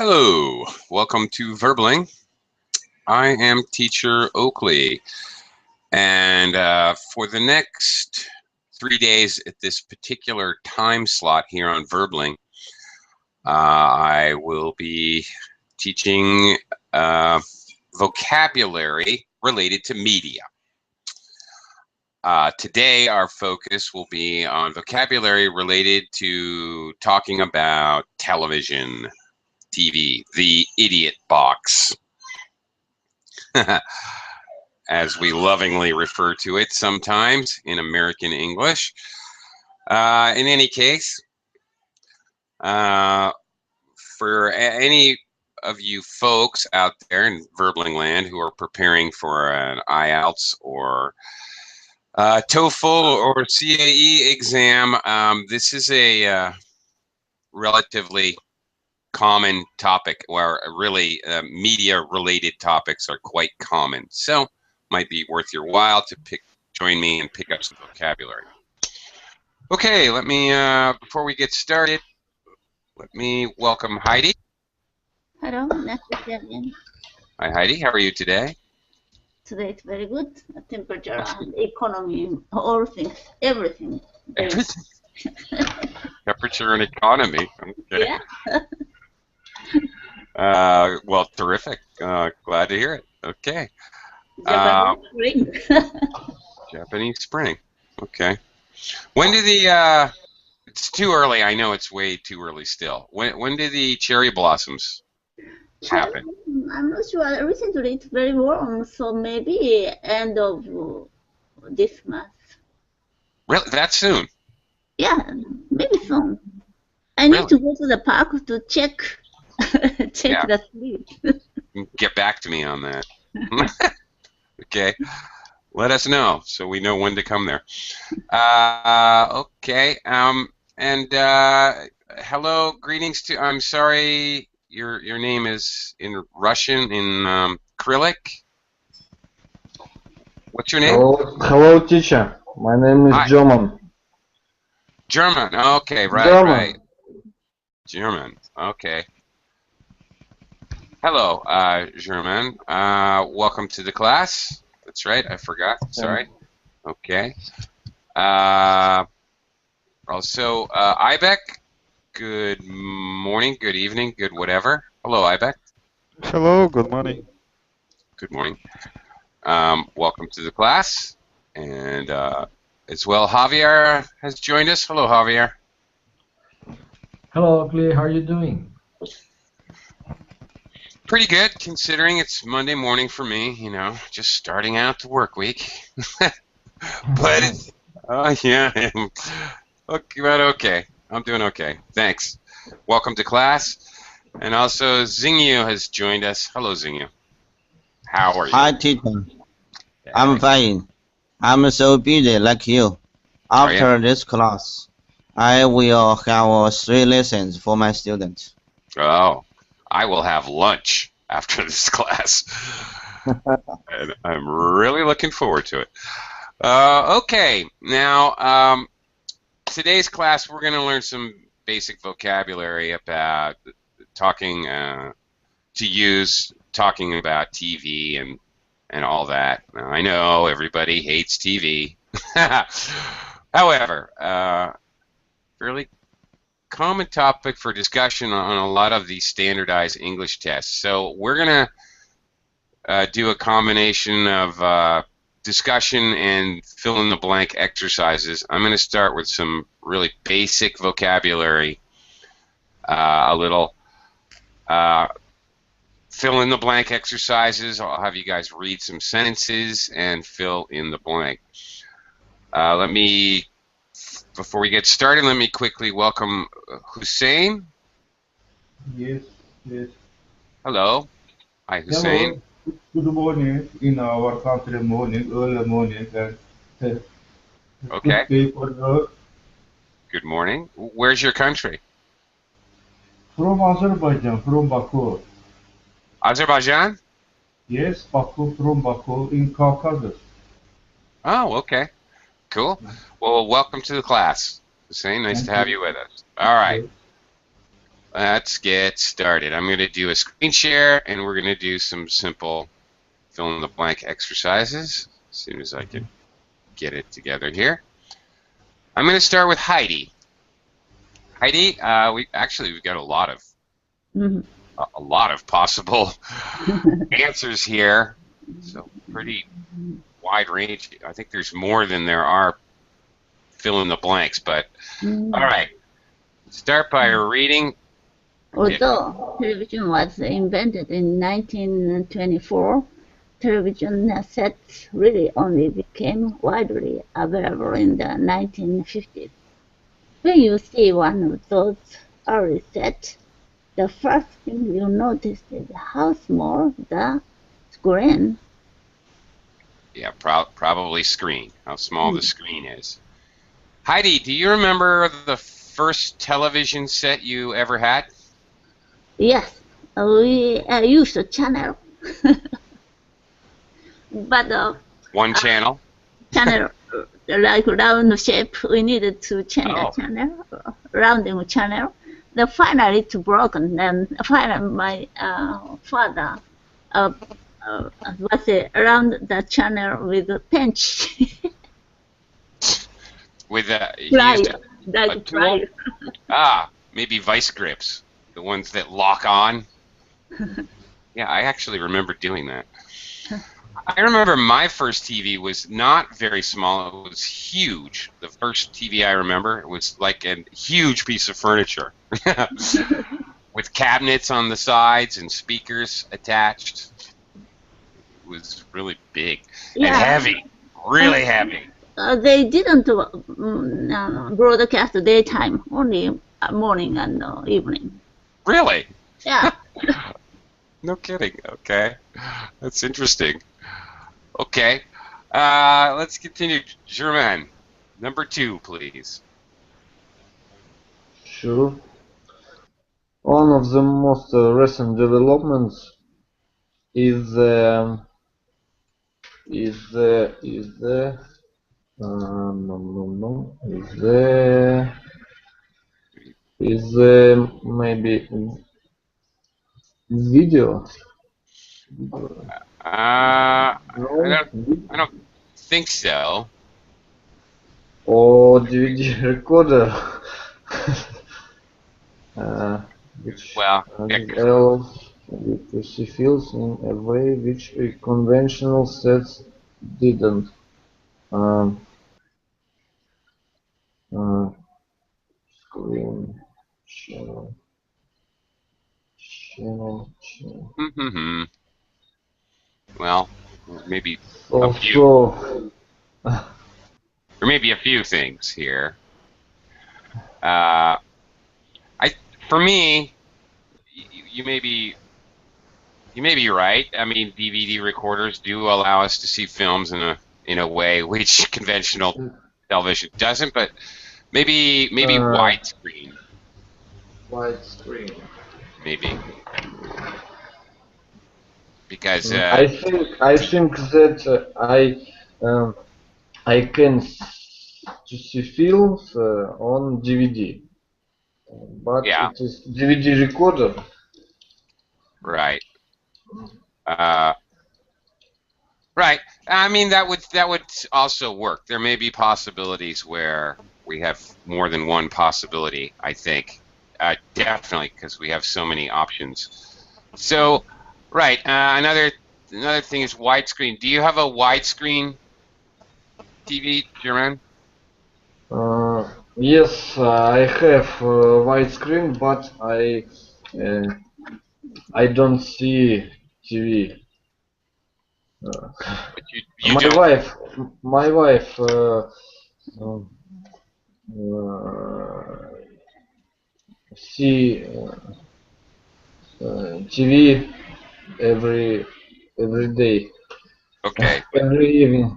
Hello, welcome to Verbling. I am teacher Oakley, and for the next 3 days at this particular time slot here on Verbling, I will be teaching vocabulary related to media. Today, our focus will be on vocabulary related to talking about television, TV, the idiot box, as we lovingly refer to it sometimes in American English. In any case, for any of you folks out there in Verbling land who are preparing for an IELTS or TOEFL or CAE exam, this is a relatively common topic, where really media related topics are quite common, so might be worth your while to join me and pick up some vocabulary. Okay, let me before we get started, let me welcome Heidi. Hello, nice to see you again. Hi Heidi, how are you today? Today it's very good. Temperature and economy, all things, everything. Everything. Temperature and economy. Okay. Yeah. Well, terrific. Glad to hear it. Okay. Japanese spring. Japanese spring. Okay. When do the it's too early. I know it's way too early still. When do the cherry blossoms happen? I'm not sure. Recently it's very warm, so maybe end of this month. Really? That soon? Yeah, maybe soon. I need to go to the park to check the sleep. Get back to me on that. Okay. Let us know so we know when to come there. Okay. And hello, greetings to. I'm sorry, your name is in Russian, in Cyrillic. What's your name? Hello, teacher. My name is German. German. Okay, right, German. right. German. Okay. Hello, German. Welcome to the class. That's right. I forgot. Sorry. Okay. Also, Ibec. Good morning. Good evening. Good whatever. Hello, Ibec. Hello. Good morning. Good morning. Welcome to the class, and as well, Javier has joined us. Hello, Javier. Hello, Clay. How are you doing? Pretty good, considering it's Monday morning for me. You know, just starting out the work week. But it's, yeah, okay, but okay. I'm doing okay. Thanks. Welcome to class, and also Xingyu has joined us. Hello, Xingyu. How are you? Hi, teacher. I'm fine. I'm so busy like you. After this class, I will have 3 lessons for my students. Oh, I will have lunch after this class. And I'm really looking forward to it. Okay, now today's class we're going to learn some basic vocabulary about talking talking about TV and all that. Now, I know everybody hates TV. However, fairly common topic for discussion on a lot of these standardized English tests. So we're going to do a combination of discussion and fill-in-the-blank exercises. I'm going to start with some really basic vocabulary, a little fill-in-the-blank exercises. I'll have you guys read some sentences and fill in the blank. Before we get started, let me quickly welcome Hussein. Yes, yes. Hello. Hi, Hussein. Hello. Good morning in our country morning, early morning. And, okay. Good day for work. Good morning. Where's your country? From Azerbaijan, from Baku. Azerbaijan? Yes, Baku, from Baku in Caucasus. Oh, okay. Cool. Well, welcome to the class, Hussein. Nice to have you with us. All right. let's get started. I'm going to do a screen share, and we're going to do some simple fill-in-the-blank exercises as soon as I can get it together here. I'm going to start with Heidi. Heidi, we've got a lot of possible answers here. So pretty wide range. I think there's more than there are fill in the blanks, but all right. Start by reading. Although television was invented in 1924, television sets really only became widely available in the 1950s. When you see one of those early sets, the first thing you notice is how small the screen. Yeah, probably screen. How small the screen is. Heidi, do you remember the first television set you ever had? Yes, we used a channel. But one channel? Channel like round shape. We needed to change the channel, rounding channel. Then finally it's broken. Then finally my father was around the channel with a pinch. With a tool? Maybe vice grips, the ones that lock on. Yeah, I actually remember doing that. I remember my first TV was not very small. It was huge. The first TV I remember was like a huge piece of furniture with cabinets on the sides and speakers attached. It was really big and heavy, really heavy. They didn't broadcast daytime, only morning and evening. Really? Yeah. No kidding. Okay, that's interesting. Okay, let's continue. Germain, number 2, please. Sure. One of the most recent developments is the maybe video. I don't think so. Or DVD recorder, which allows you to see films in a way which conventional sets didn't. Screen channel. Well, maybe a few things here. For me, you may be right. I mean, DVD recorders do allow us to see films in a way which conventional television doesn't. But maybe widescreen. Widescreen. Maybe. Because I think that I can see films on DVD, but it is DVD recorder. Right. Right. I mean, that would also work. There may be possibilities where we have more than one possibility. I think definitely, because we have so many options. So. Right. Another thing is widescreen. Do you have a widescreen TV, Germain? Yes, I have widescreen, but I don't see TV. But my wife see TV every day. Okay. Every evening.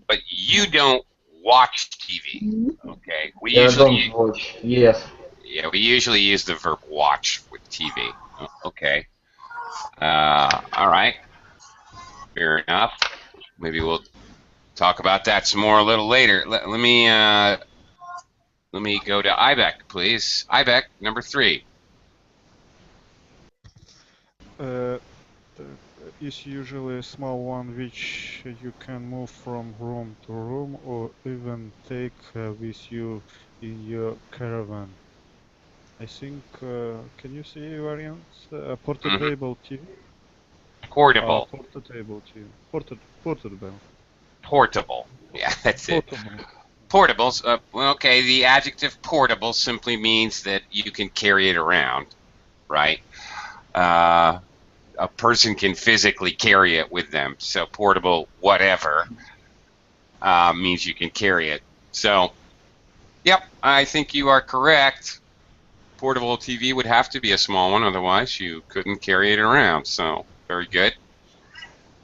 But you don't watch TV. Okay. We usually don't watch. Yes. Yeah, we usually use the verb watch with TV. Okay. All right. Fair enough. Maybe we'll talk about that some more a little later. Let me go to Ibeck, please. Ibeck, number 3. uh, is usually a small one which you can move from room to room or even take with you in your caravan. I think, can you see variants? Portable TV? Portable. Portable TV. Portable. Portable. Yeah, that's it. Portable. Portables. Well, okay, the adjective portable simply means that you can carry it around, right? A person can physically carry it with them. So portable, whatever, means you can carry it. So, yep, I think you are correct. Portable TV would have to be a small one, otherwise you couldn't carry it around. So, very good.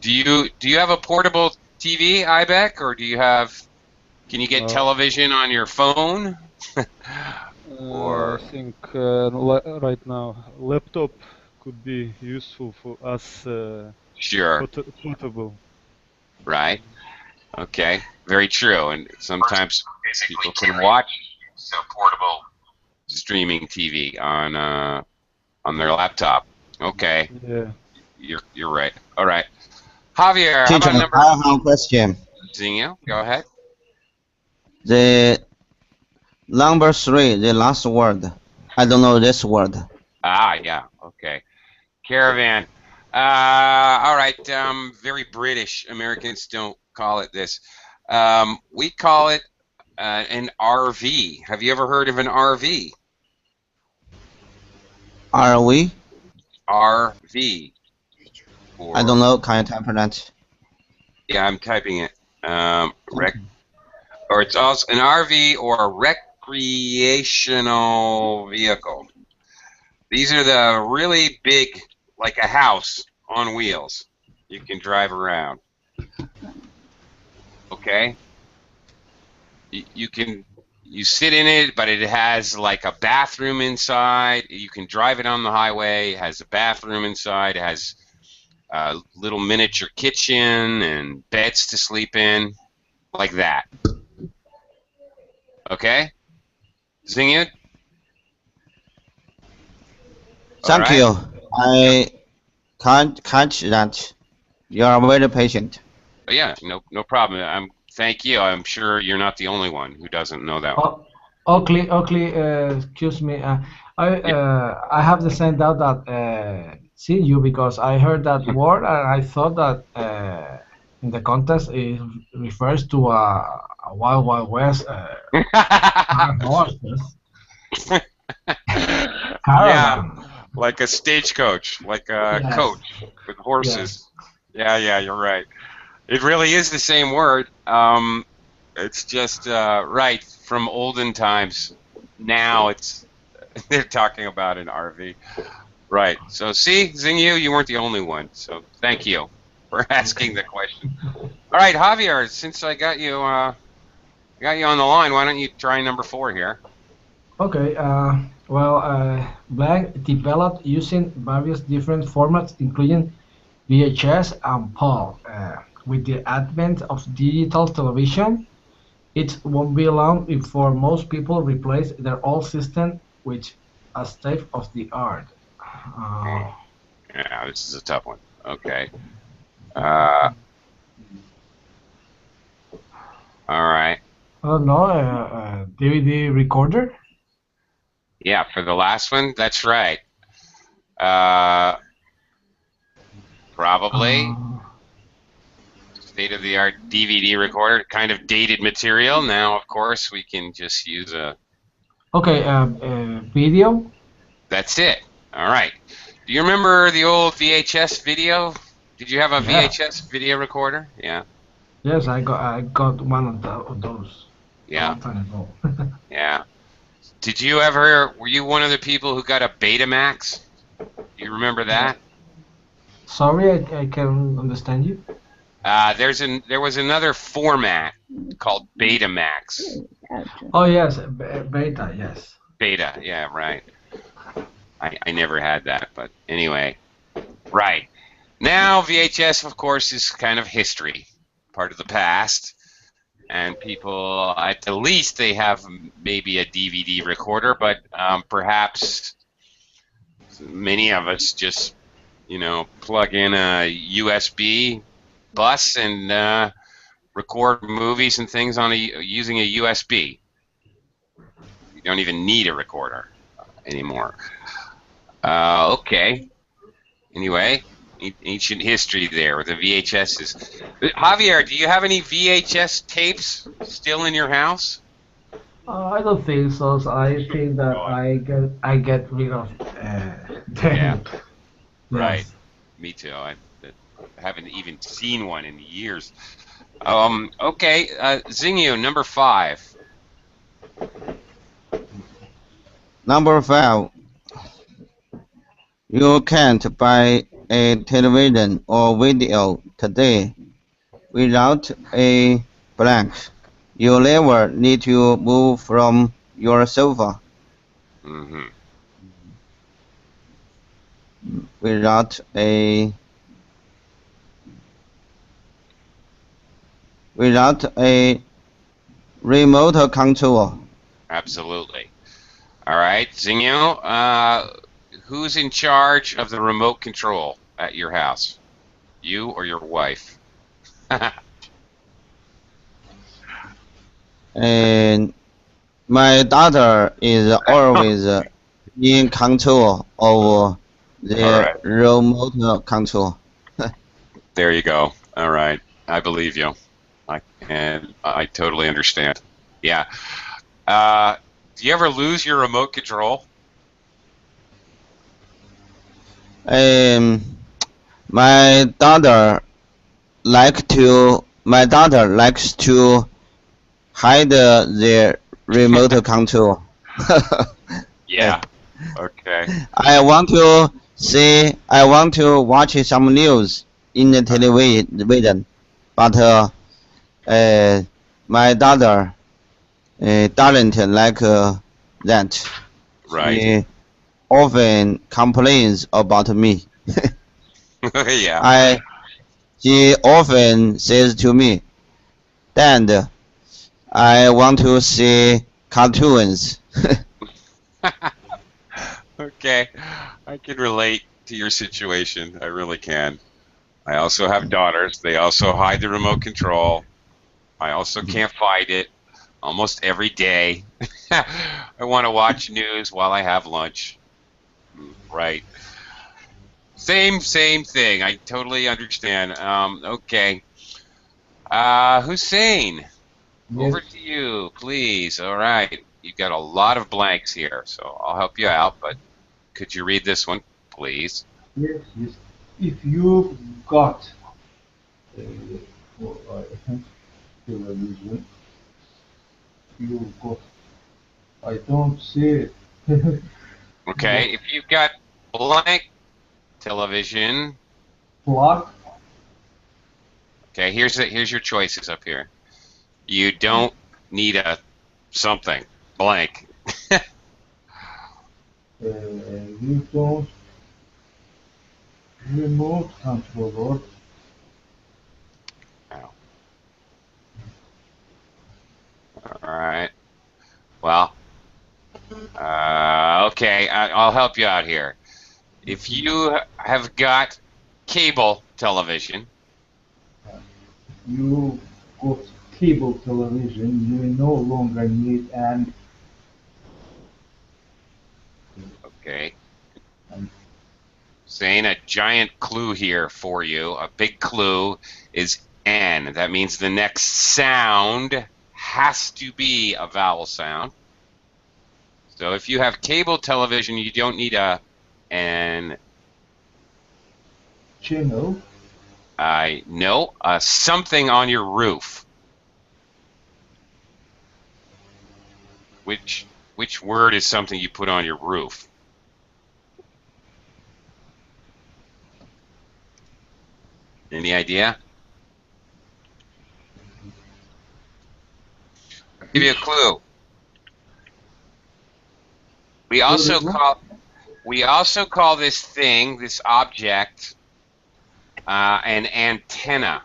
Do you have a portable TV, Ibec, or do you have? Can you get television on your phone? I think right now laptop could be useful for us. Sure. Portable. Right. Okay. Very true. And sometimes people can watch portable streaming TV on their laptop. Okay. Yeah. You're right. All right. Javier, how Teacher, about number? I have a question. Zinio, go ahead. The number 3, the last word. I don't know this word. Ah, yeah. Okay. Caravan. All right. Very British. Americans don't call it this. We call it an RV. Have you ever heard of an RV? Are we? RV. I don't know. Can you type that? Yeah, I'm typing it. Or it's also an RV or a recreational vehicle. These are the really big, like a house on wheels. You can drive around. Okay. You sit in it, but it has like a bathroom inside. You can drive it on the highway. It has a bathroom inside. It has a little miniature kitchen and beds to sleep in, like that. Okay? Zingid? Thank you. I can't catch that. You are very patient. But yeah, no problem. Thank you. I'm sure you're not the only one who doesn't know that one. Oakley, excuse me. I have the same doubt that see you because I heard that word and I thought that in the contest it refers to a Wild West horses. Yeah, like a stagecoach, like a coach with horses. Yes. Yeah, you're right. It really is the same word. It's just right from olden times. Now they're talking about an RV. Right. So see, Zingyu, you weren't the only one. So thank you for asking the question. All right, Javier, since I got you on the line, why don't you try number 4 here? Okay. Blank developed using various different formats, including VHS and PAL. With the advent of digital television, it won't be long before most people replace their old system with a state-of-the-art. Yeah, this is a tough one. Okay. All right. Oh no, DVD recorder? Yeah, for the last one, that's right. Probably. State-of-the-art DVD recorder, kind of dated material. Now, of course, we can just use a... Okay, video? That's it. All right. Do you remember the old VHS video? Did you have a VHS video recorder? Yeah. Yes, I got one of those. Yeah. A long time ago. Yeah. Did you ever? Were you one of the people who got a Betamax? Do you remember that? Sorry, I can't understand you. There was another format called Betamax. Oh yes, Beta, yes. Beta, yeah, right. I never had that, but anyway, right. Now VHS, of course, is kind of history, part of the past, and people, at the least, they have maybe a DVD recorder, but perhaps many of us just, plug in a USB bus and record movies and things using a USB. You don't even need a recorder anymore. Okay. Anyway, ancient history there with the VHSs. Javier, do you have any VHS tapes still in your house? I don't think so. So I think that I get rid of them. Yeah. Right. Yes. Me too. I haven't even seen one in years. Okay. Zingyu, number 5. Number 5. You can't buy a television or video today without a blank. You never need to move from your sofa Mm-hmm. without a remote control. Absolutely. All right, Zingyu, who's in charge of the remote control at your house? You or your wife? And my daughter is always in control of the All right. remote control. There you go. All right. I believe you. I totally understand. Yeah. Do you ever lose your remote control? My daughter likes to hide the remote control. Yeah. Okay. I want to watch some news in the television, but my daughter doesn't like that. Right. She often complains about me. Yeah. She often says to me, "Dad, I want to see cartoons." Okay. I can relate to your situation. I really can. I also have daughters. They also hide the remote control. I also can't fight it almost every day. I want to watch news while I have lunch. Right. Same thing. I totally understand. Okay. Hussein, over Yes, to you, please. All right. You got a lot of blanks here, so I'll help you out, but could you read this one, please? yes. If you've got uh, television, you've got. I don't see it. Okay. If you've got blank television, Plug. okay, here's your choices up here. You don't need a something blank. You don't remote controller. Oh. All right. Well, okay, I'll help you out here. If you have got cable television, You got cable television. You no longer need an. okay, saying a giant clue here for you. A big clue is N. That means the next sound has to be a vowel sound. So if you have cable television, you don't need an Channel. no, something on your roof. Which word is something you put on your roof? Any idea? I'll give you a clue. We also call this thing, this object, an antenna.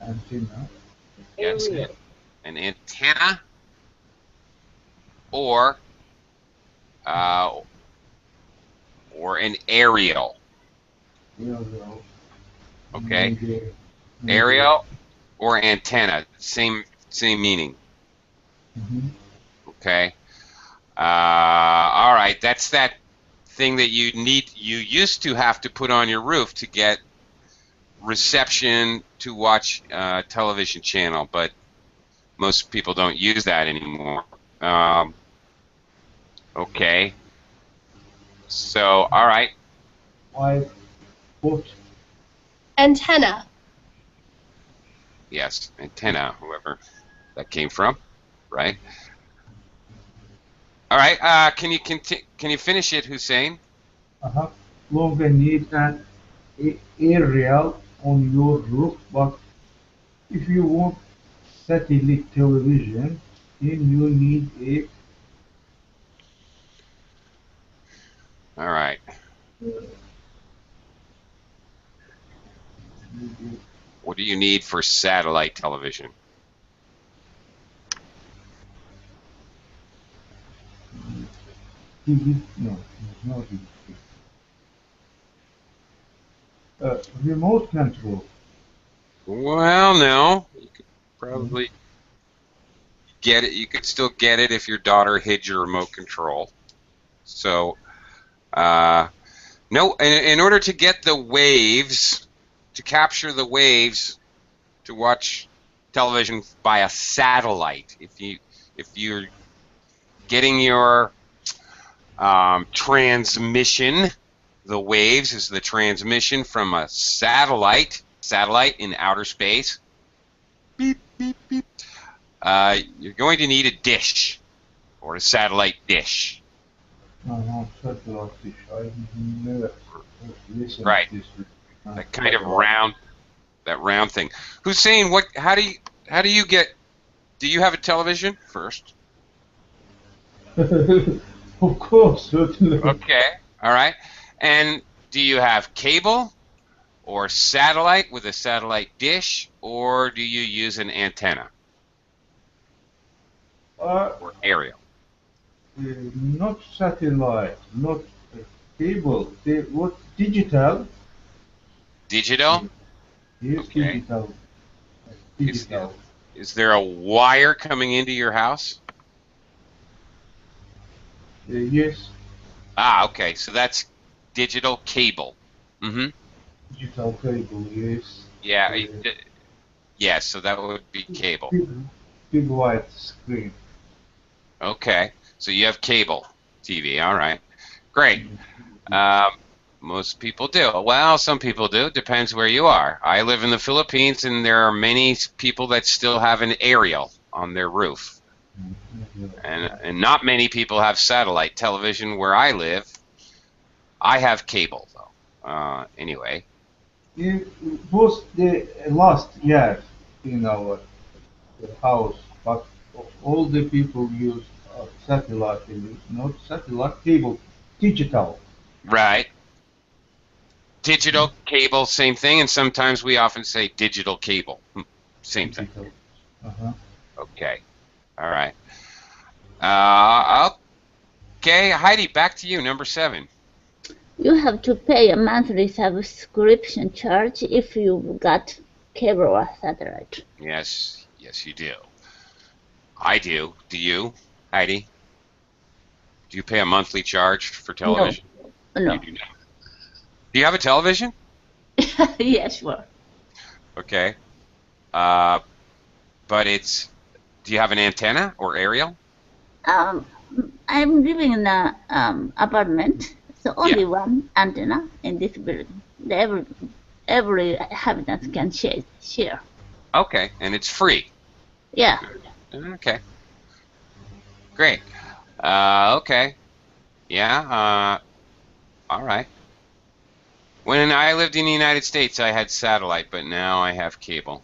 Antenna. Yes, an antenna, or an aerial. Aerial. Okay. Maybe. Aerial or antenna, same meaning. Okay. All right. That's that thing that you used to have to put on your roof to get reception to watch television channel, but most people don't use that anymore. Okay. So, all right. I put Antenna. Yes, antenna, whoever that came from, right? All right. Can you finish it, Hussein? longer need an aerial on your roof, but if you want satellite television, then you need a All right. What do you need for satellite television? TV. No, not remote control. Well, no. You could probably get it. You could still get it if your daughter hid your remote control. So, no. In order to get the waves, to capture the waves, to watch television by a satellite, if you're getting your transmission, the waves is the transmission from a satellite in outer space. Beep, beep, beep. You're going to need a dish or a satellite dish. Satellite dish. I never listened Right. to this. That kind of round thing. Hussein, how do you get? Do you have a television first? Of course, certainly. Okay. All right. And do you have cable or satellite with a satellite dish, or do you use an antenna or aerial? Not satellite, not cable. What digital? Digital? Yes, Okay. digital. Is, Digital. is there a wire coming into your house? Yes, Ah, okay. So that's digital cable. Mm-hmm. digital cable. Yes. Yeah. Yes. So that would be cable. Big white screen. Okay. So you have cable TV. All right. Great. Most people do. Well, some people do. Depends where you are. I live in the Philippines, and there are many people that still have an aerial on their roof. And not many people have satellite television where I live. I have cable, though. Anyway. It was the last year in our house, but all the people use satellite, not satellite cable, digital. Right. Digital cable, same thing, and sometimes we often say digital cable. Same thing. Digital. Uh-huh. Okay. All right. Okay, Heidi, back to you, number 7. You have to pay a monthly subscription charge if you've got cable or satellite. Yes, you do. I do. Do you, Heidi? Do you pay a monthly charge for television? No. You do not. Do you have a television? Yeah, sure. Okay. But do you have an antenna or aerial? I'm living in an apartment, so only one antenna in this building. Every inhabitant can share. Okay, and it's free. Yeah. Okay. Great. Okay. Yeah. All right. When I lived in the United States, I had satellite, but now I have cable,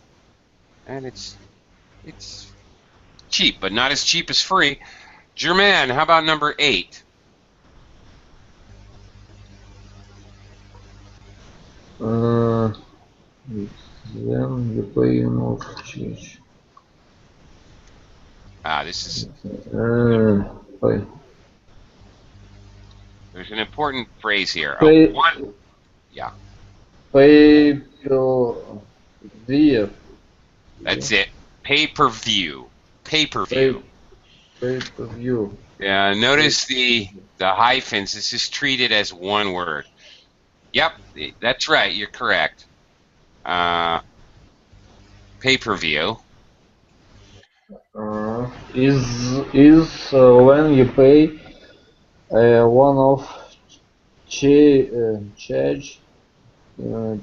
and it's cheap, but not as cheap as free. German, how about number 8? Then you pay more change. This is Pay. there's an important phrase here. Pay. Yeah. pay per view. That's it. Pay-per-view. Pay-per-view. Pay per view. Yeah, notice the hyphens. This is treated as one word. Yep, that's right. You're correct. Pay-per-view. Is when you pay one-off charge to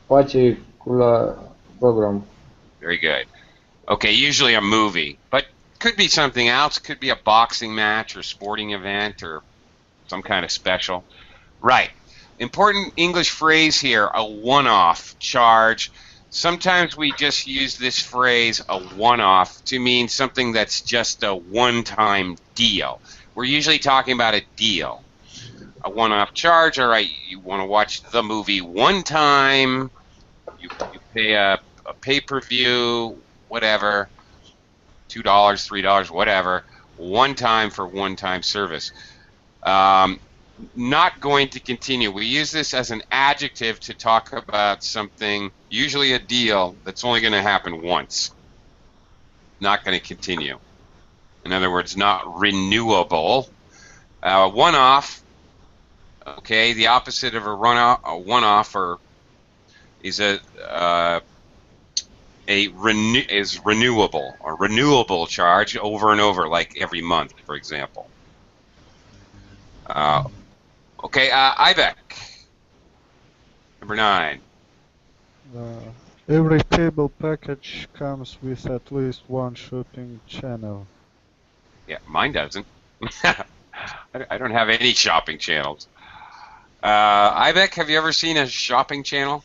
watch a particular program. Very good. Okay, usually a movie, but could be something else. Could be a boxing match or sporting event or some kind of special. Right. Important English phrase here, a one-off charge. Sometimes we just use this phrase, a one-off, to mean something that's just a one-time deal. We're usually talking about a deal. A one-off charge, all right, you want to watch the movie one time, you pay a pay-per-view, whatever, $2, $3, whatever, one time for one-time service. Not going to continue. We use this as an adjective to talk about something, usually a deal, that's only going to happen once. Not going to continue. In other words, not renewable. One-off, okay, the opposite of a one-off is renewable, a renewable charge over and over, like every month, for example. Okay, Ibeck, number 9. Every cable package comes with at least one shopping channel. Yeah, mine doesn't. I don't have any shopping channels. Ibeck, have you ever seen a shopping channel?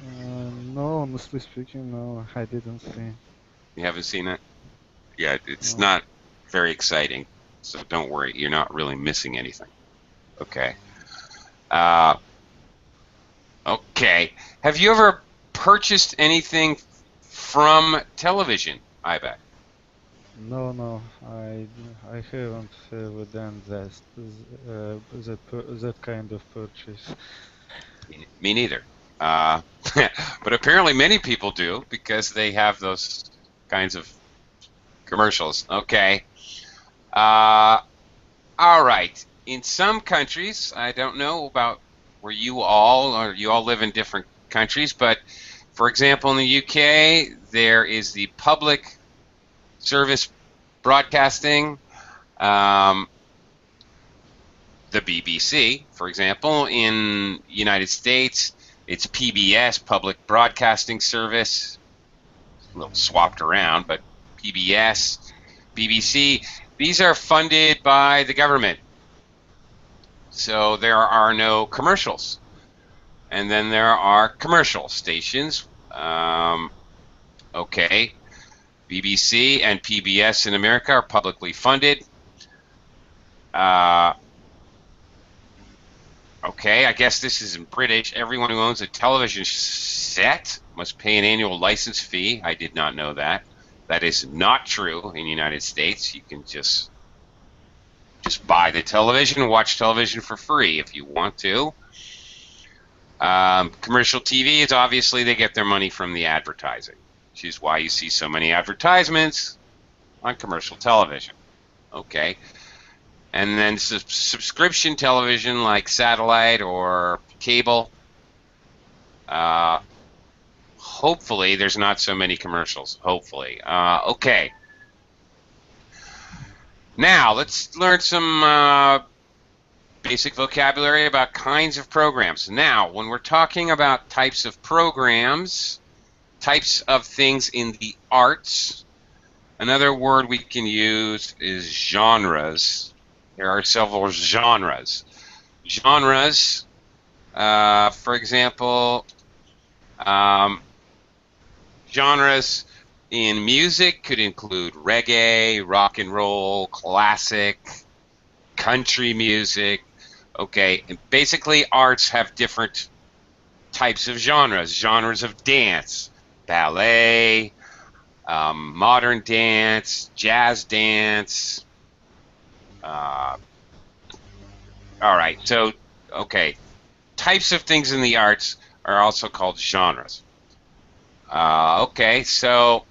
No, honestly speaking, no, I didn't see. You haven't seen it? Yeah, it's No. not very exciting, so don't worry. You're not really missing anything. Okay. Okay. Have you ever purchased anything from television, Ibeck? No, I haven't ever done that kind of purchase. Me neither. But apparently many people do because they have those kinds of commercials. Okay. All right. In some countries, I don't know about where you all live in different countries, but for example, in the UK, there is the public service broadcasting, the BBC, for example. In the United States, it's PBS, Public Broadcasting Service. A little swapped around, but PBS, BBC, these are funded by the government. So there are no commercials. And then there are commercial stations. Okay. BBC and PBS in America are publicly funded. Okay, I guess this is in British. Everyone who owns a television set must pay an annual license fee. I did not know that. That is not true in the United States. You can just buy the television and watch television for free if you want to. Commercial TV is obviously they get their money from the advertising, which is why you see so many advertisements on commercial television. Okay. And then subscription television like satellite or cable. Hopefully there's not so many commercials. Hopefully. Okay. Now let's learn some basic vocabulary about kinds of programs. Now, when we're talking about types of programs, types of things in the arts, another word we can use is genres. There are several genres. Genres, for example, genres in music could include reggae, rock and roll, classic, country music. Okay, and basically arts have different types of genres. Genres of dance, ballet, modern dance, jazz dance, All right. So, okay. Types of things in the arts are also called genres. Okay. So,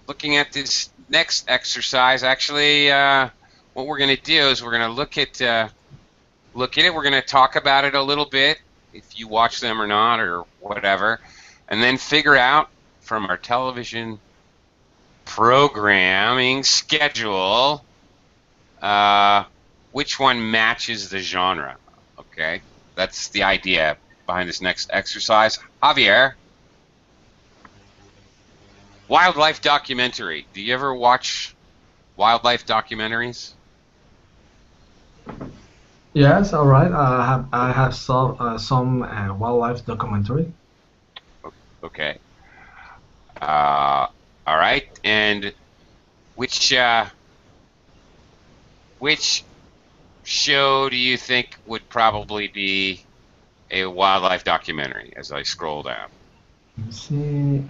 looking at this next exercise, actually, what we're going to do is we're going to look at it. We're going to talk about it a little bit, if you watch them or not, or whatever, and then figure out from our television programming schedule which one matches the genre. Okay, that's the idea behind this next exercise. Javier, wildlife documentary. Do you ever watch wildlife documentaries? Yes, all right. I have saw some wildlife documentary. Okay. All right. And which show do you think would probably be a wildlife documentary? As I scroll down. Let's see.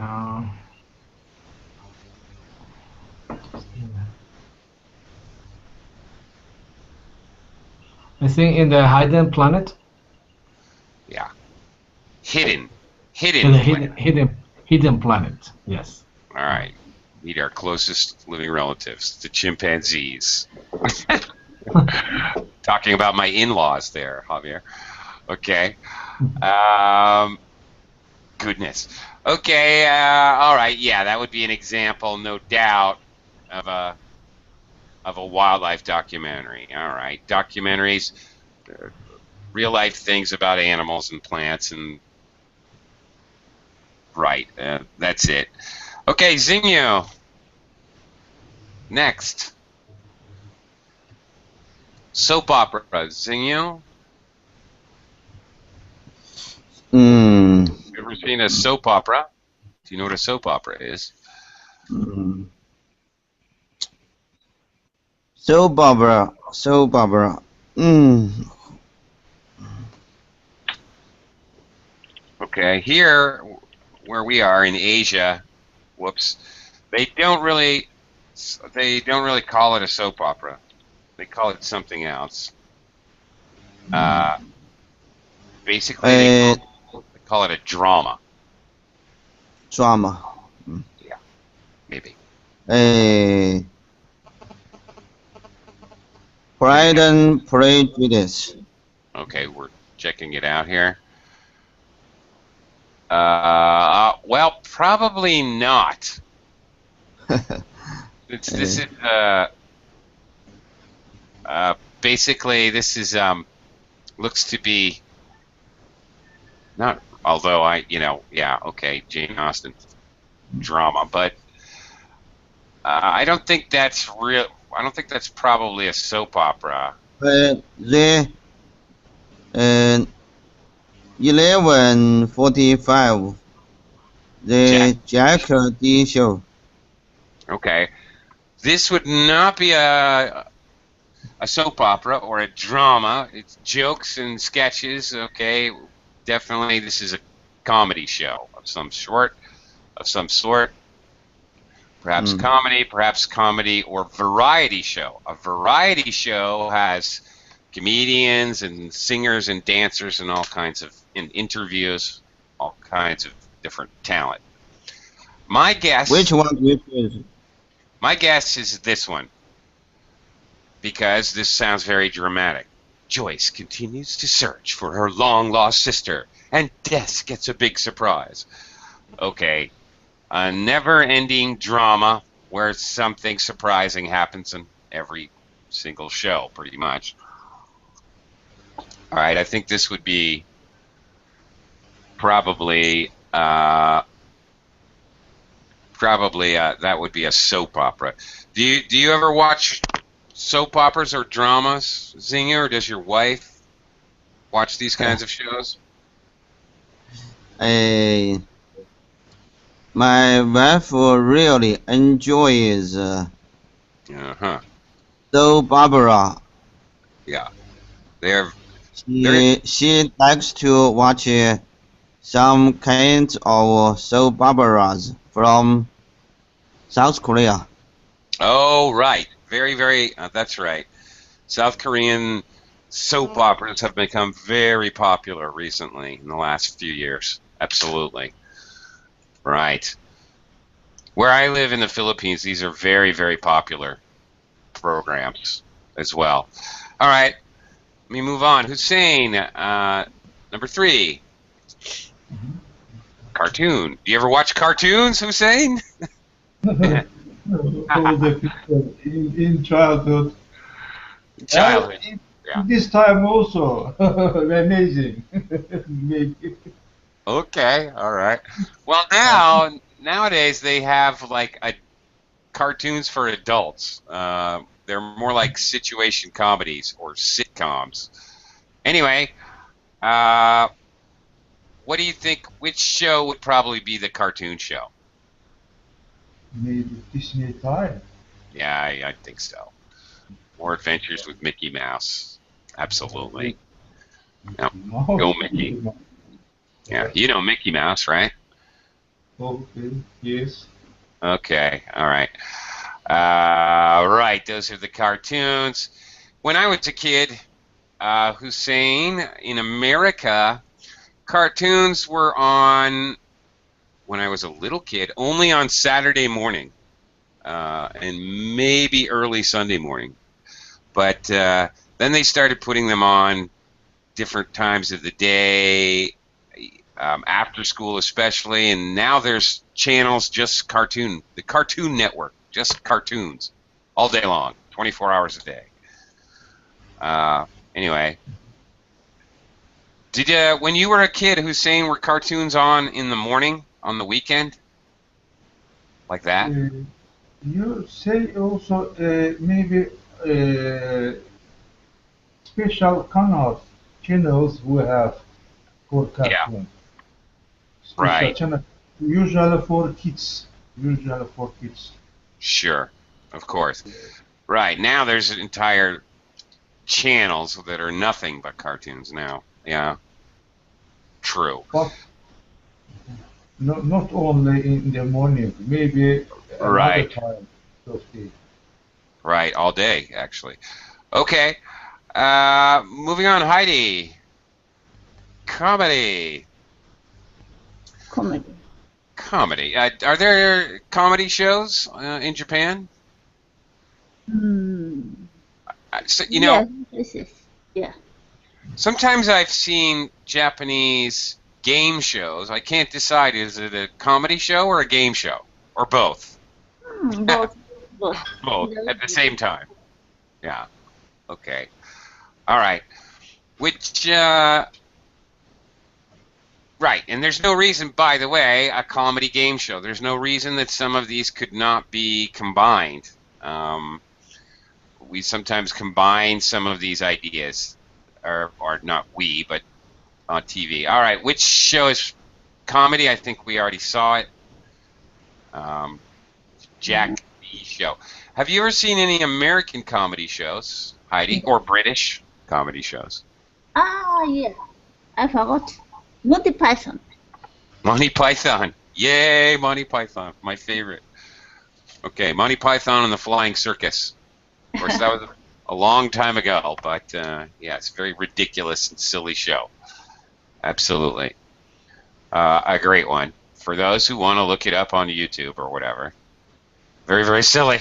I think in the Hidden Planet. Yeah. Hidden. In the hidden Planet. Yes. All right. Meet our closest living relatives, the chimpanzees. Talking about my in-laws there, Javier. Okay. Goodness. Okay. All right. Yeah, that would be an example, no doubt, of a wildlife documentary. All right. Documentaries, real life things about animals and plants, and right. That's it. Okay, Xingyu. Next. Soap opera. Xingyu? Ever seen a soap opera? Do you know what a soap opera is? Soap opera. Okay, here where we are in Asia, whoops, they don't really call it a soap opera. They call it something else. Basically, they call it a drama. Drama. Yeah, maybe. Pride and Prejudice. Okay, we're checking it out here. Well, probably not. This is basically this is looks to be not. Although yeah, okay, Jane Austen drama, but I don't think that's real. I don't think that's probably a soap opera. The 11:45. The Jack D Show. Okay, this would not be a soap opera or a drama. It's jokes and sketches. Okay, definitely this is a comedy show of some sort. Perhaps comedy or variety show. A variety show has comedians and singers and dancers and all kinds of interviews, all kinds of different talent. My guess. Which one do you choose? My guess is this one, because this sounds very dramatic. Joyce continues to search for her long-lost sister, and Des gets a big surprise. Okay, a never-ending drama where something surprising happens in every single show, pretty much. All right, I think this would be probably that would be a soap opera. Do you ever watch soap operas or dramas, Xingyu, or does your wife watch these kinds of shows? My wife really enjoys soap opera. Yeah, she likes to watch some kinds of soap operas from South Korea. Oh, right. Very, very, that's right. South Korean soap operas have become very popular recently in the last few years. Absolutely. Right. Where I live in the Philippines, these are very, very popular programs as well. All right. Let me move on. Hussein, number 3, cartoon. Do you ever watch cartoons, Hussein? All the people in childhood. Childhood. Yeah. This time also amazing. Maybe. Okay. All right. Well, nowadays they have like cartoons for adults. They're more like situation comedies or sitcoms. Anyway, what do you think? Which show would probably be the cartoon show? Maybe Disney time. Yeah, I think so. More Adventures with Mickey Mouse. Absolutely. Yep. Go Mickey. Yeah, you know Mickey Mouse, right? Okay, yes. Okay, all right. Right, those are the cartoons. When I was a kid, Hussein, in America, cartoons were on, when I was a little kid, only on Saturday morning and maybe early Sunday morning. But then they started putting them on different times of the day, after school especially, and now there's channels just the Cartoon Network, just cartoons all day long, 24 hours a day. Anyway, when you were a kid, Hussein, were cartoons on in the morning, on the weekend, like that? You say also maybe special channels we have for cartoon. Yeah. Special Right. channel, usually for kids. Usually for kids. Sure, of course. Right, now there's entire channels that are nothing but cartoons now. Yeah. True. But not only in the morning, maybe Right. another time. Okay. Right, all day, actually. Okay. Moving on, Heidi. Comedy. Comedy. Comedy. Are there comedy shows in Japan? So, you know, Yes, yeah. sometimes I've seen Japanese game shows. I can't decide, is it a comedy show or a game show? Or both? Both. Both at the same time. Yeah. Okay. All right. Which, right, and there's no reason, by the way, a comedy game show, there's no reason that some of these could not be combined. We sometimes combine some of these ideas, or not we, but on TV. All right, which show is comedy? I think we already saw it. Jack B. Show. Have you ever seen any American comedy shows, Heidi, or British comedy shows? Yeah. I forgot. Monty Python. Monty Python. Yay, Monty Python. My favorite. Okay, Monty Python and the Flying Circus. Of course, that was a long time ago, but yeah, it's a very ridiculous and silly show. Absolutely. A great one. For those who want to look it up on YouTube or whatever. Very, very silly.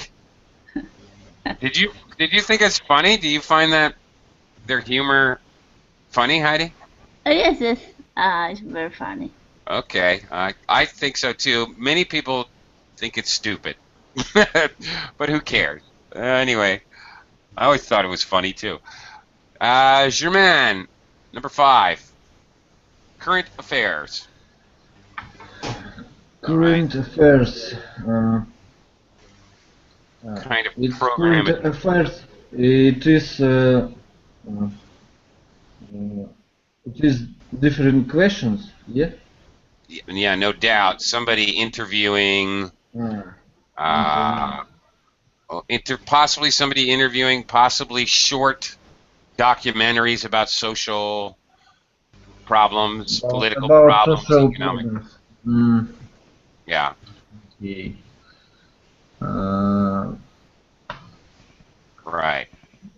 Did you think it's funny? Do you find that their humor funny, Heidi? Yes. It's very funny. Okay, I think so too. Many people think it's stupid, but who cares? Anyway, I always thought it was funny too. Germain, number 5. Current affairs. Current affairs. Kind of It's program current it. affairs. It is different questions. Yeah. Yeah, no doubt. Somebody interviewing. Possibly somebody interviewing. Possibly short documentaries about social problems, political about problems, social economic. problems. Yeah. Okay.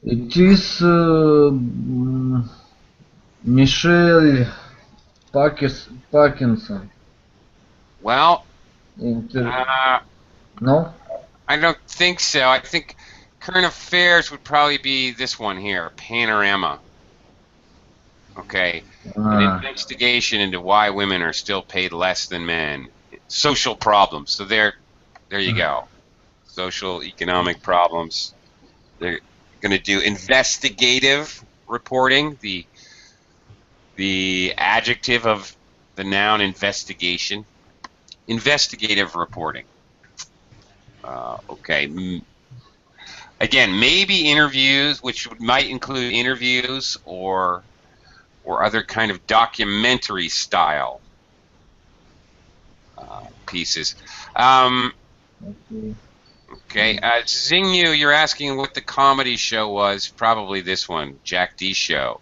It is Michelle Parkinson. Well, Inter uh, no? I don't think so. I think current affairs would probably be this one here, Panorama. Okay, an Ah, investigation into why women are still paid less than men. Social problems. So there you go. Social economic problems. They're going to do investigative reporting. The adjective of the noun investigation. Investigative reporting. Okay. Again, maybe interviews, which might include interviews or other kind of documentary style pieces. okay. Okay, Xingyu, you're asking what the comedy show was. Probably this one, Jack D Show.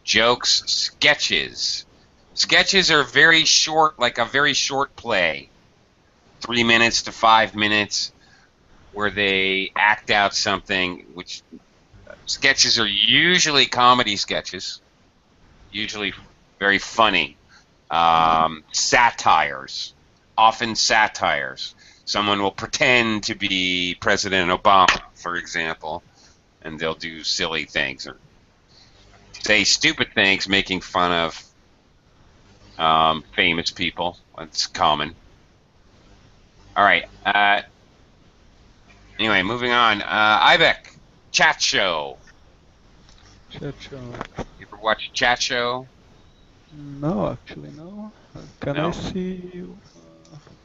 Jokes, sketches. Sketches are very short, like a very short play, 3 minutes to 5 minutes, where they act out something. Which sketches are usually comedy sketches, usually very funny. Satires, often satires. Someone will pretend to be President Obama, for example, and they'll do silly things or say stupid things, making fun of famous people. That's common. All right. Anyway, moving on. Ibeck, chat show. Chat show. You ever watch a chat show? No, actually, no. Can I No? see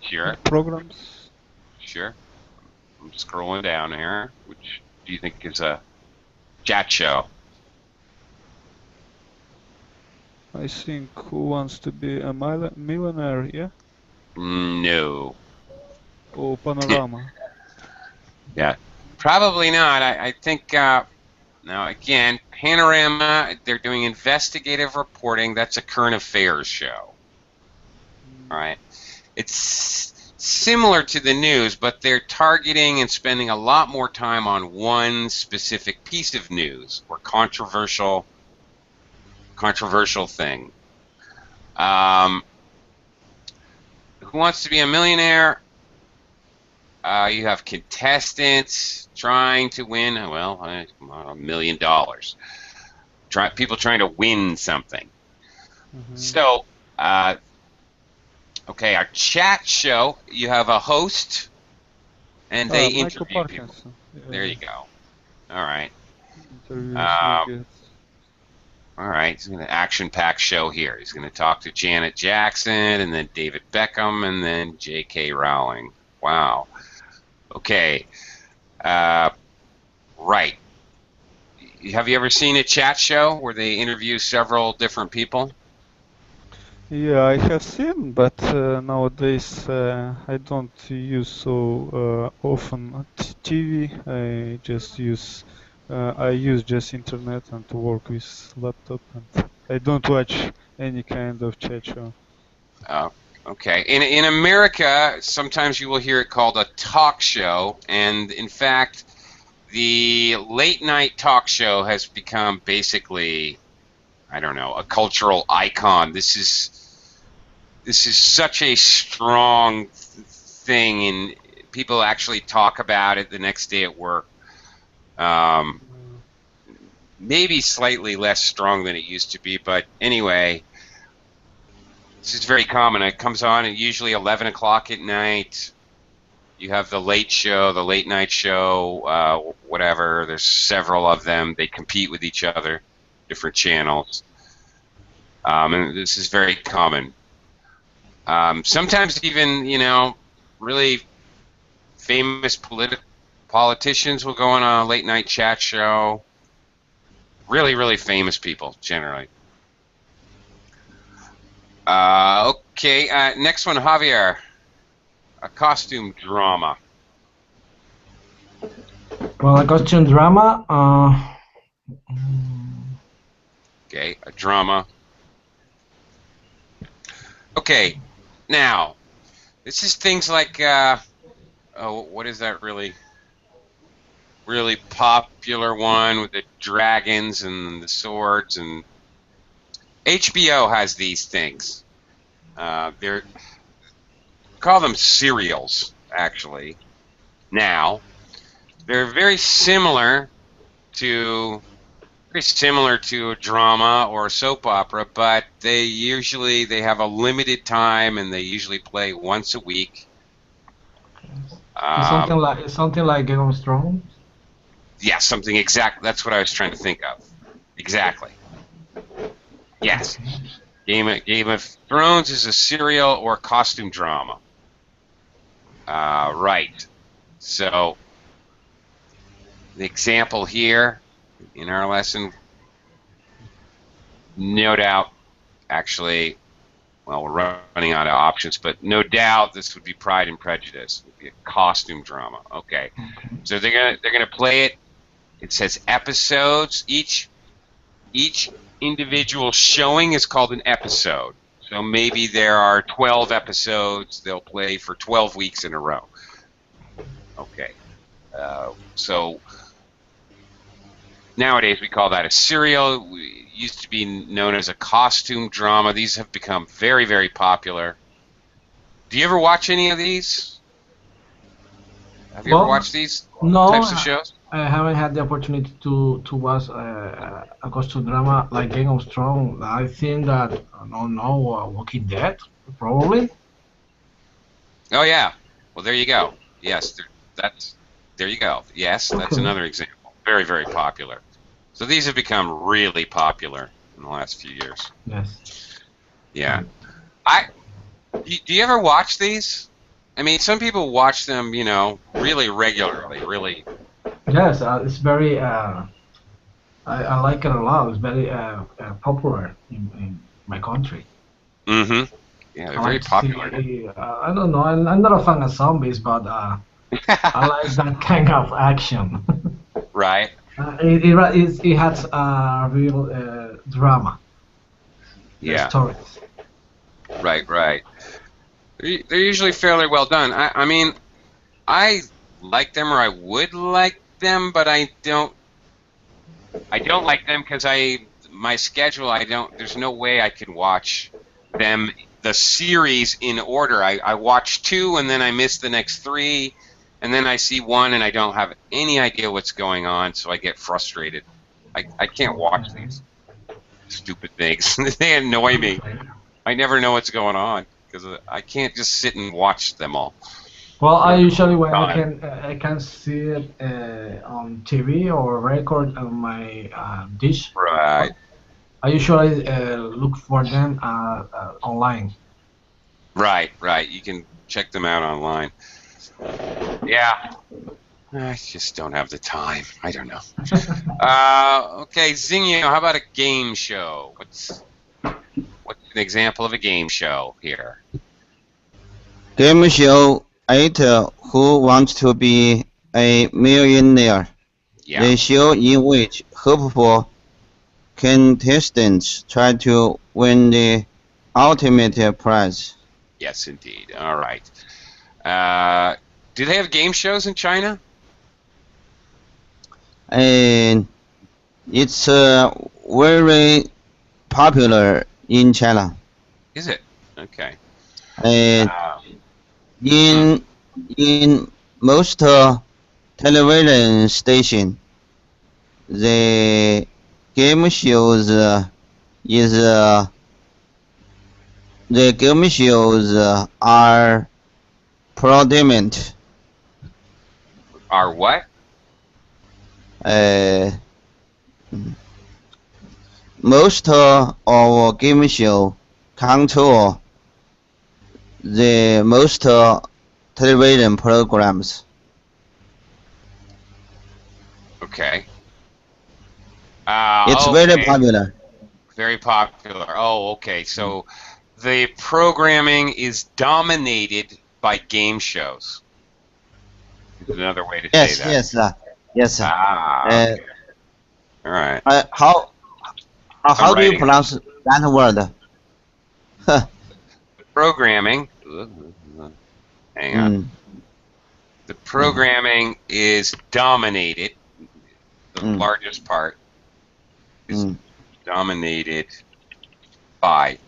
Sure. programs? Sure. I'm scrolling down here. Which do you think is a chat show? I think Who Wants to Be a Millionaire, yeah? No. Or Panorama? Yeah. Probably not. I think, now again, Panorama, they're doing investigative reporting. That's a current affairs show. All right. It's similar to the news, but they're targeting and spending a lot more time on one specific piece of news or controversial thing. Who Wants to Be a Millionaire? You have contestants trying to win, well, $1 million. People trying to win something. So, okay, our chat show, you have a host, and they Michael interview people. Parkinson. There you go. All right. Interviews we get. All right, he's going to action-packed show here. He's going to talk to Janet Jackson, and then David Beckham, and then J.K. Rowling. Wow. Okay. Right. Have you ever seen a chat show where they interview several different people? Yeah, I have seen, but nowadays I don't use so often TV. I use just internet and to work with laptop, and I don't watch any kind of chat show. Okay. In America, sometimes you will hear it called a talk show, and in fact, the late night talk show has become basically, I don't know, a cultural icon. This is such a strong thing, and people actually talk about it the next day at work. Maybe slightly less strong than it used to be, but anyway, this is very common. It comes on at usually 11 o'clock at night. You have the late show, the late night show, whatever. There's several of them. They compete with each other, different channels. And this is very common. Sometimes even, really famous politicians will go on a late night chat show. Really, really famous people, generally. Okay, next one, Javier. A costume drama. Well, a costume drama. Okay, a drama. Okay, now, this is things like, what is that really? really popular one with the dragons and the swords, and HBO has these things. They're call them serials, actually. Now they're very similar to a drama or a soap opera, but they have a limited time, and they usually play once a week. It's something like Game of Thrones. Yeah, something exact. That's what I was trying to think of. Exactly. Yes. Game of Thrones is a serial or costume drama. Right. So the example here in our lesson, no doubt, actually, well, we're running out of options, but no doubt this would be Pride and Prejudice. It would be a costume drama. Okay. So they're gonna play it. It says episodes. Each individual showing is called an episode. So maybe there are 12 episodes. They'll play for 12 weeks in a row. Okay. So nowadays we call that a serial. It used to be known as a costume drama. These have become very, very popular. Do you ever watch any of these? Have you ever watched these types of shows? I haven't had the opportunity to watch a costume drama like Game of Thrones. I think that Walking Dead, probably. Oh yeah. Well, there you go. Yes, there you go. Yes, that's another example. Very, very popular. So these have become really popular in the last few years. Yes. Yeah. Do you ever watch these? I mean, some people watch them, really regularly, really. Yes, it's very. I like it a lot. It's very popular in my country. Mm-hmm. Yeah, they're very popular. I don't know. I'm not a fan of zombies, but I like that kind of action. Right. It has a real drama. Yeah. Stories. Right. They're usually fairly well done. I mean, I like them, or I would like them, but I don't like them because my schedule, there's no way I could watch them, the series, in order. I watch 2 and then I miss the next 3, and then I see 1 and I don't have any idea what's going on, so I get frustrated. I can't watch these stupid things. They annoy me. I never know what's going on because I can't just sit and watch them all. Well, I usually, when I can see it on TV or record on my dish. Right. I usually look for them online. Right. You can check them out online. Yeah. I just don't have the time. I don't know. Okay, Zingyo, how about a game show? What's an example of a game show here? Game show 8 Who Wants to Be a Millionaire? Yeah. The show in which hopeful contestants try to win the ultimate prize. Yes, indeed. All right. Do they have game shows in China? And it's very popular in China. Is it? Okay. And in most television stations, the game shows are predominant. Are what? Most of game show control the most television programs. Okay. It's very popular. Very popular. Oh, okay. So the programming is dominated by game shows. Is another way to say that. Yes, sir. Okay. All right. How do you pronounce that word? Programming. Hang on. The programming is dominated the largest part is dominated by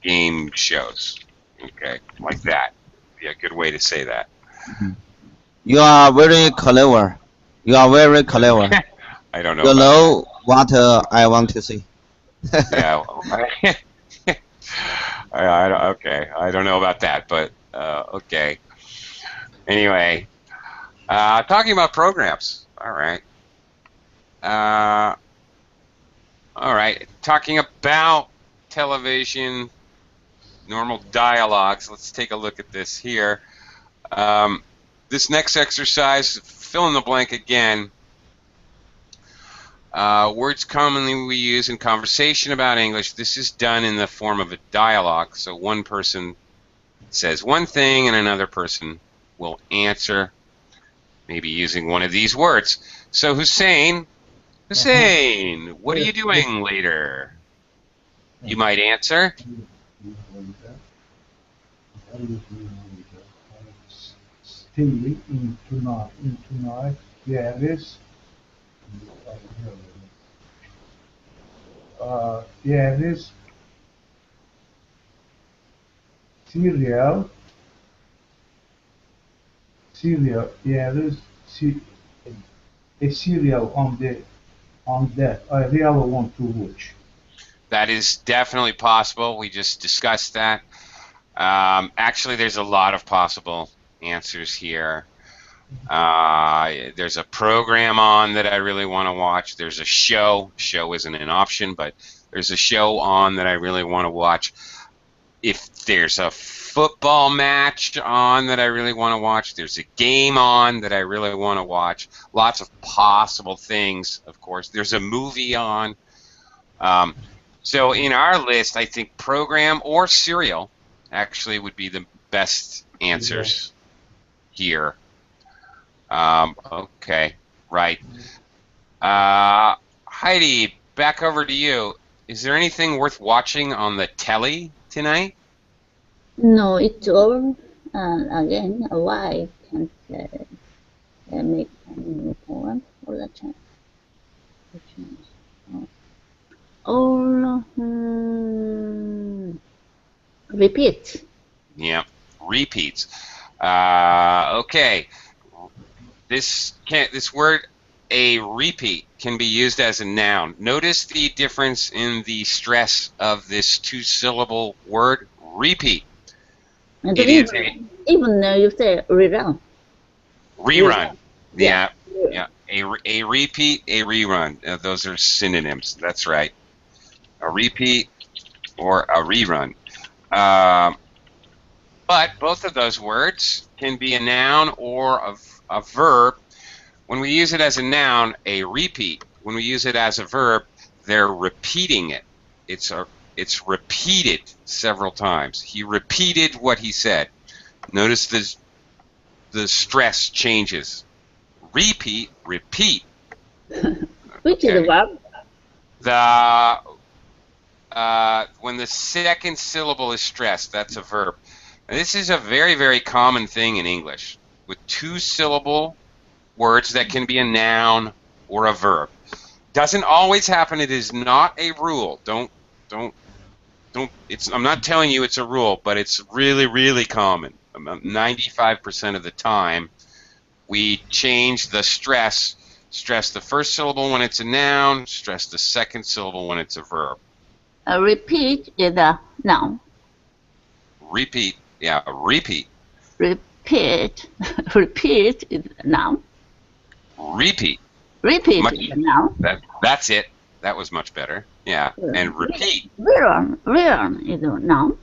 game shows. Okay, like that. Yeah, good way to say that. You are very clever. You are very clever. I don't know You about know what I want to say. that. Yeah. Okay. I don't know about that, but okay. Anyway, talking about programs. All right. All right. Talking about television, normal dialogues. Let's take a look at this here. This next exercise, fill in the blank again. Words commonly we use in conversation about English. This is done in the form of a dialogue. So one person says one thing and another person will answer, maybe using one of these words. So Hussein, what are you doing later? You might answer. Stay in tonight. There is cereal. There is a cereal on that I really want to watch. That is definitely possible. We just discussed that. Actually, there's a lot of possible answers here. There's a program on that I really want to watch. There's a show. Show isn't an option, but there's a show on that I really want to watch. If there's a football match on that I really want to watch, there's a game on that I really want to watch. Lots of possible things, of course. There's a movie on. So in our list, I think program or serial actually would be the best answers here. Okay, right. Heidi, back over to you. Is there anything worth watching on the telly tonight? No, it's all again. Why can't make any poem all the time? Or repeat. Yeah, repeats. Okay. This word, a repeat, can be used as a noun. Notice the difference in the stress of this two-syllable word, repeat. And It is even though you say rerun. Rerun. Yeah. Yeah. A repeat, a rerun. Those are synonyms. That's right. A repeat or a rerun. But both of those words can be a noun or a verb. When we use it as a noun, a repeat. When we use it as a verb, they're repeating it. It's repeated several times. He repeated what he said. Notice the stress changes. Repeat, repeat. Which is a verb? When the second syllable is stressed, that's a verb. And this is a very, very common thing in English, with two-syllable words that can be a noun or a verb. Doesn't always happen. It is not a rule. Don't. I'm not telling you it's a rule, but it's really, really common. About 95% of the time, we change the stress. Stress the first syllable when it's a noun. Stress the second syllable when it's a verb. Repeat is a noun. Repeat. Yeah, repeat. Repeat. Repeat is a noun. Repeat. Repeat is a noun. That's it. That was much better. Yeah, and repeat. Rerun is a noun.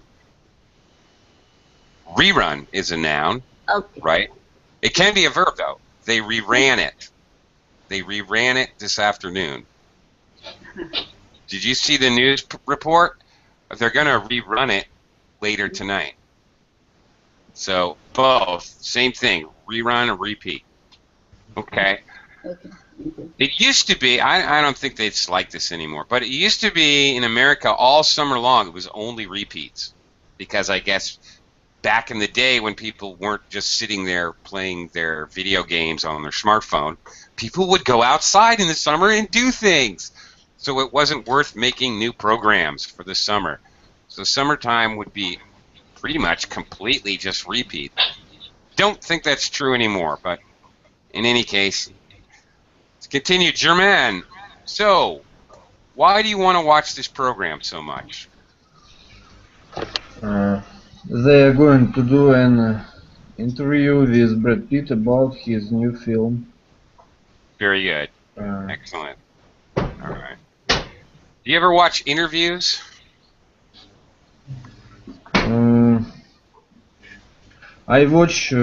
Rerun is a noun, Okay. right? It can be a verb, though. They reran it. They reran it this afternoon. Did you see the news report? They're going to rerun it later tonight. So both, same thing, rerun and repeat. Okay. Okay. It used to be, I don't think it's like this anymore, but it used to be in America all summer long, it was only repeats. Because I guess back in the day when people weren't just sitting there playing their video games on their smartphone, people would go outside in the summer and do things. So it wasn't worth making new programs for the summer. So summertime would be pretty much completely just repeat. Don't think that's true anymore, but in any case, let's continue. Germain, so why do you want to watch this program so much? They are going to do an interview with Brad Pitt about his new film. Very good. Excellent. All right. Do you ever watch interviews? I watch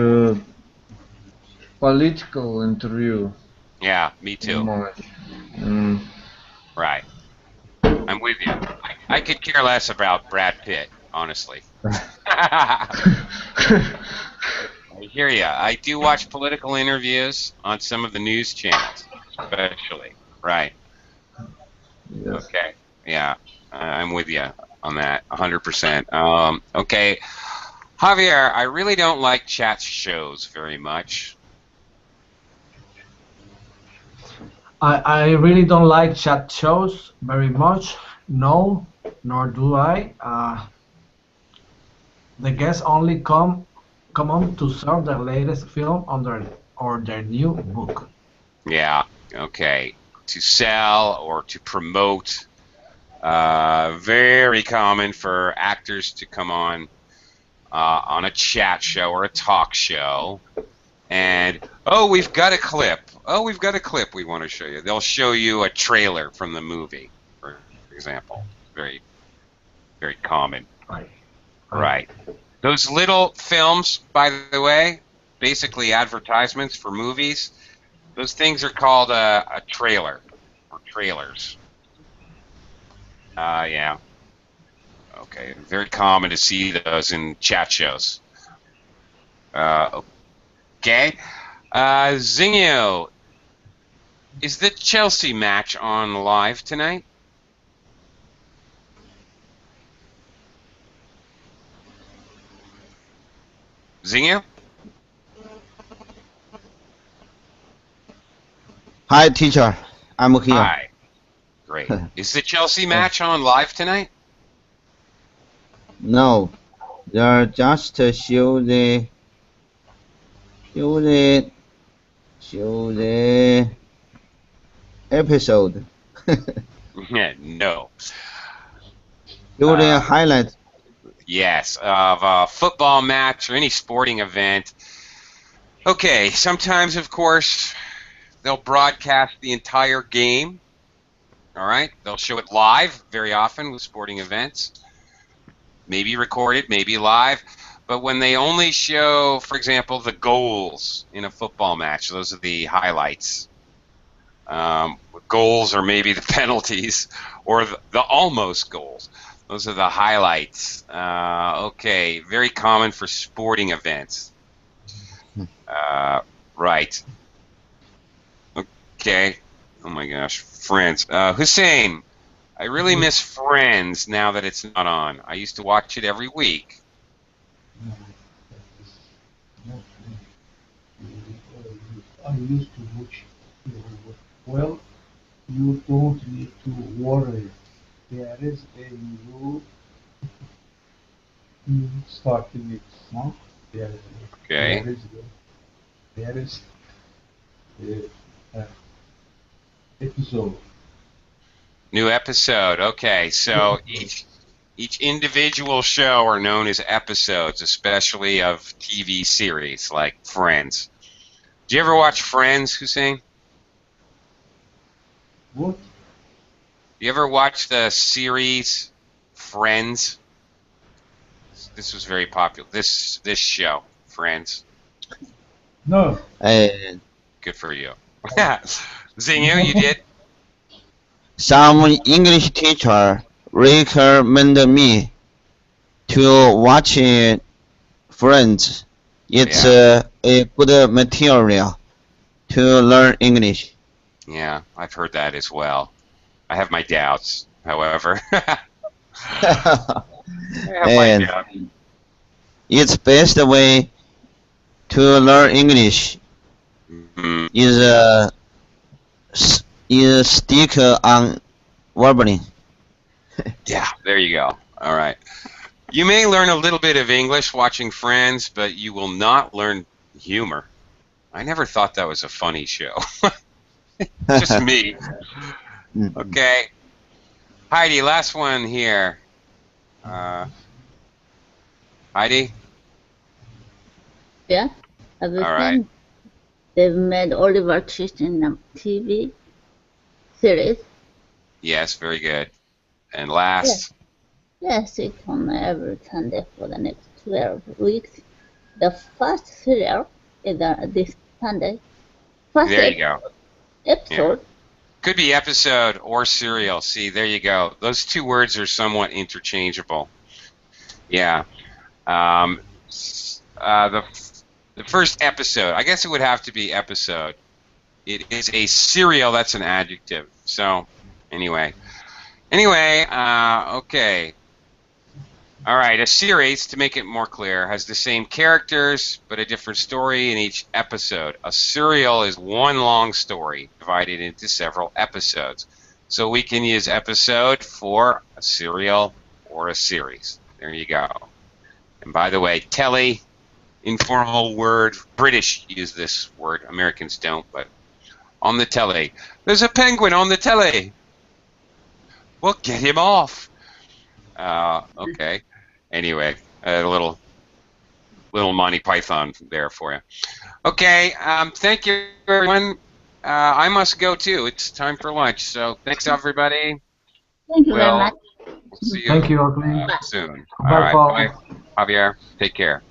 political interview. Yeah, me too. Right. I'm with you. I could care less about Brad Pitt, honestly. I hear you. I do watch political interviews on some of the news channels, especially. Right. Yes. Okay. Yeah. I'm with you on that, 100%. Okay. Javier, I really don't like chat shows very much. I really don't like chat shows very much. No, nor do I. The guests only come on to serve the latest film or their new book. Yeah. Okay. To sell or to promote. Very common for actors to come on a chat show or a talk show, and we've got a clip. We've got a clip we want to show you. They'll show you a trailer from the movie, for example. Very, very common. Right. Those little films, by the way, basically advertisements for movies. Those things are called a trailer or trailers. Yeah. Okay. Very common to see those in chat shows. Okay. Zingio, is the Chelsea match on live tonight? Zingio? Hi, teacher. I'm here. Hi. Great. Is the Chelsea match on live tonight? No, they just show the episode. No. Show the highlights. Yes, of a football match or any sporting event. Okay, sometimes, of course, they'll broadcast the entire game. All right, they'll show it live very often with sporting events. Maybe recorded, maybe live. But when they only show, for example, the goals in a football match, those are the highlights. Goals or maybe the penalties or the almost goals. Those are the highlights. Okay, very common for sporting events. Right. Okay. Oh my gosh, Friends. Hussein, I really miss Friends now that it's not on. I used to watch it every week. I used to watch. Well, you don't need to worry. There is a new starting next month. Okay. There is episode. New episode. Okay, so each individual show are known as episodes, especially of TV series like Friends. Do you ever watch Friends, Hussein? What? You ever watch the series Friends? This was very popular. This show, Friends. No. Good for you. Zingyu, you did? Some English teacher recommended me to watch Friends. It's a good material to learn English. Yeah, I've heard that as well. I have my doubts, however. I have my doubts. Its best way to learn English Mm, is stick on verbally. yeah, there you go. All right. You may learn a little bit of English watching Friends, but you will not learn humor. I never thought that was a funny show. Just me. Okay. Heidi, last one here. Heidi? Yeah. Have you All right. seen they've made Oliver Twist in a TV series? Yes, very good. And Yes. last? Yes, it's on every Sunday for the next 12 weeks. The first serial is this Sunday. First There you go. episode. Could be episode or serial. See, there you go. Those two words are somewhat interchangeable. Yeah. The first episode, I guess it would have to be episode. It is a serial. That's an adjective. So, anyway. Okay. All right, a series, to make it more clear, has the same characters but a different story in each episode. A serial is one long story divided into several episodes. So we can use episode for a serial or a series. There you go. And by the way, telly, informal word, British use this word, Americans don't, but on the telly. There's a penguin on the telly. Well, get him off. Okay. Anyway, a little Monty Python there for you. Okay, thank you, everyone. I must go, too. It's time for lunch, so thanks, everybody. Thank you very much. We'll see you Thank you, Oakley. soon. Bye, All right, Paul. bye, Javier. Take care.